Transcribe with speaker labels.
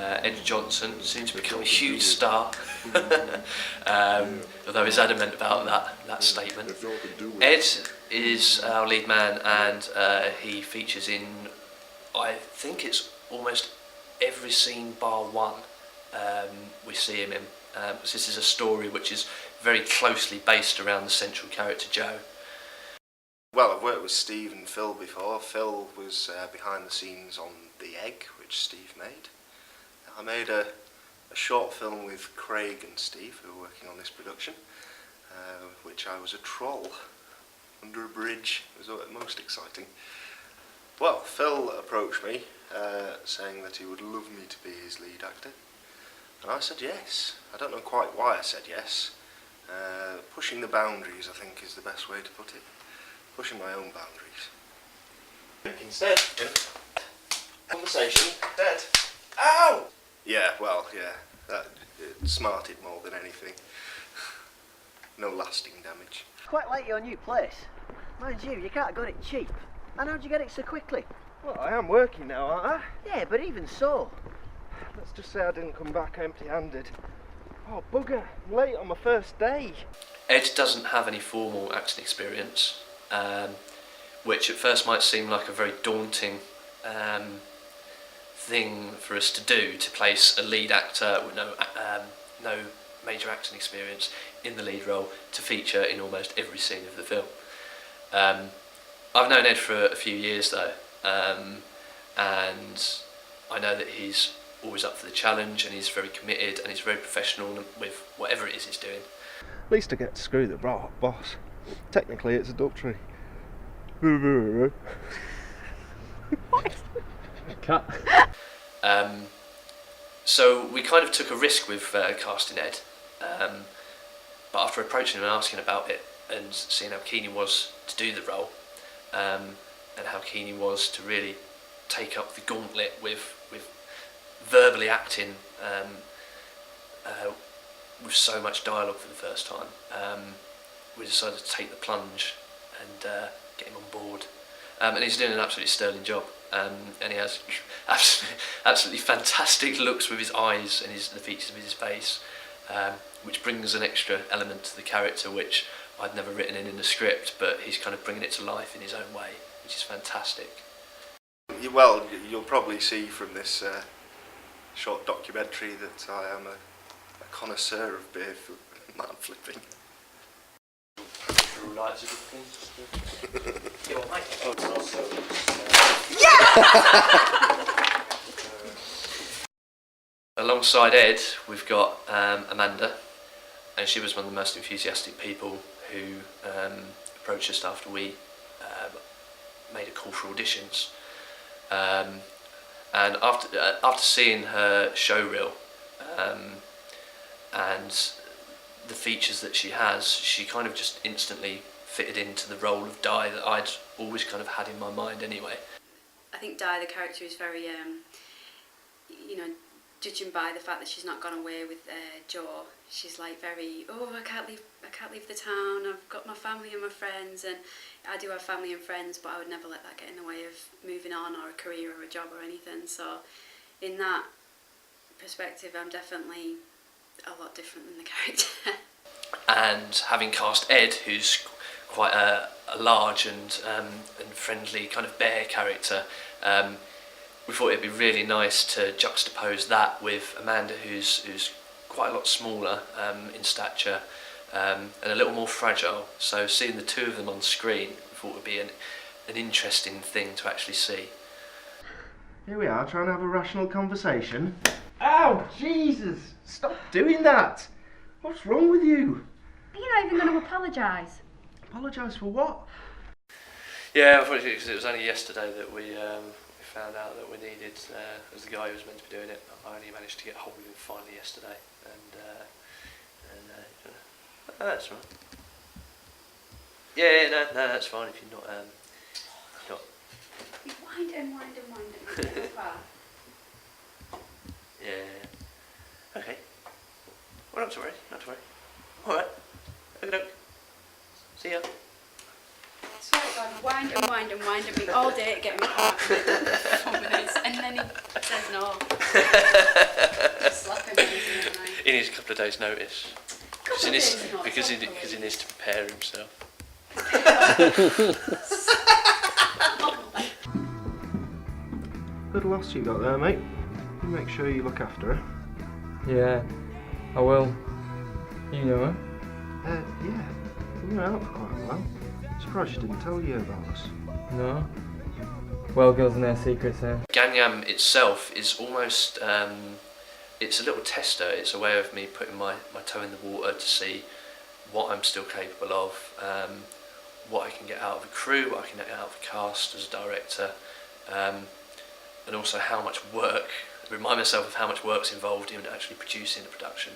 Speaker 1: Ed Johnson seems to become a huge star, although he's adamant about that statement. Ed is our lead man, and he features in, I think it's almost every scene bar one we see him in. This is a story which is very closely based around the central character Joe.
Speaker 2: Well, I've worked with Steve and Phil before. Phil was behind the scenes on The Egg, which Steve made. I made a short film with Craig and Steve, who were working on this production, which I was a troll under a bridge. It was most exciting. Well, Phil approached me saying that he would love me to be his lead actor, and I said yes. I don't know quite why I said yes. Pushing the boundaries, I think, is the best way to put it. Pushing my own boundaries. Instead, conversation. Dead. Ow! Yeah, well, yeah. That smarted more than anything. No lasting damage.
Speaker 3: Quite like your new place. Mind you can't have got it cheap. And how'd you get it so quickly?
Speaker 2: Well, I am working now, aren't I?
Speaker 3: Yeah, but even so.
Speaker 2: Let's just say I didn't come back empty-handed. Oh, bugger. I'm late on my first day.
Speaker 1: Ed doesn't have any formal acting experience, which at first might seem like a very daunting thing for us to do, to place a lead actor with no major acting experience in the lead role to feature in almost every scene of the film. I've known Ed for a few years though, and I know that he's always up for the challenge, and he's very committed, and he's very professional with whatever it is he's doing.
Speaker 2: At least I get to screw the boss. Technically it's adultery.
Speaker 3: What?
Speaker 4: Cut.
Speaker 1: So we kind of took a risk with casting Ed, but after approaching him and asking about it and seeing how keen he was to do the role, and how keen he was to really take up the gauntlet with verbally acting with so much dialogue for the first time, we decided to take the plunge and get him on board. And he's doing an absolutely sterling job, and he has absolutely fantastic looks with his eyes and the features of his face, which brings an extra element to the character which I'd never written in the script, but he's kind of bringing it to life in his own way, which is fantastic.
Speaker 2: Well, you'll probably see from this short documentary that I am a connoisseur of beer man flipping.
Speaker 1: Alongside Ed, we've got Amanda, and she was one of the most enthusiastic people who approached us after we made a call for auditions. And after seeing her show reel and the features that she has, she kind of just instantly fitted into the role of Di that I'd always kind of had in my mind anyway.
Speaker 5: I think Di, the character, is very, judging by the fact that she's not gone away with Joe, she's like very, I can't leave the town, I've got my family and my friends, and I do have family and friends, but I would never let that get in the way of moving on, or a career or a job or anything. So in that perspective, I'm definitely a lot different than the character.
Speaker 1: And having cast Ed, who's quite a large and friendly kind of bear character, we thought it'd be really nice to juxtapose that with Amanda, who's quite a lot smaller in stature and a little more fragile. So seeing the two of them on screen, we thought would be an interesting thing to actually see.
Speaker 2: Here we are, trying to have a rational conversation. Ow! Jesus! Stop doing that! What's wrong with you?
Speaker 6: You're not even going to apologise.
Speaker 2: Apologise for what?
Speaker 1: Yeah, unfortunately, because it was only yesterday that we found out that we needed, as the guy who was meant to be doing it, I only managed to get hold of him finally yesterday, and that's right. Yeah, no, that's fine if you're not.
Speaker 5: You wind and far.
Speaker 1: Yeah. Okay. Well, not to worry, not to worry. All right. Okay, see ya.
Speaker 5: Sorry, God, wind and me all day to get me part of it. And then he says no. Slap him in his night.
Speaker 1: He needs a couple of days' notice. Because he needs to prepare himself.
Speaker 2: Good lass you got there, mate. You make sure you look after her.
Speaker 4: Yeah, I will. You know her?
Speaker 2: Yeah. We were out for quite a while. Surprised she didn't tell you about us.
Speaker 4: No. Well, girls and their secrets, eh?
Speaker 1: Gan Yam itself is almost, it's a little tester. It's a way of me putting my toe in the water to see what I'm still capable of, what I can get out of a crew, what I can get out of a cast as a director, and also how much work, remind myself of how much work's involved in actually producing the production.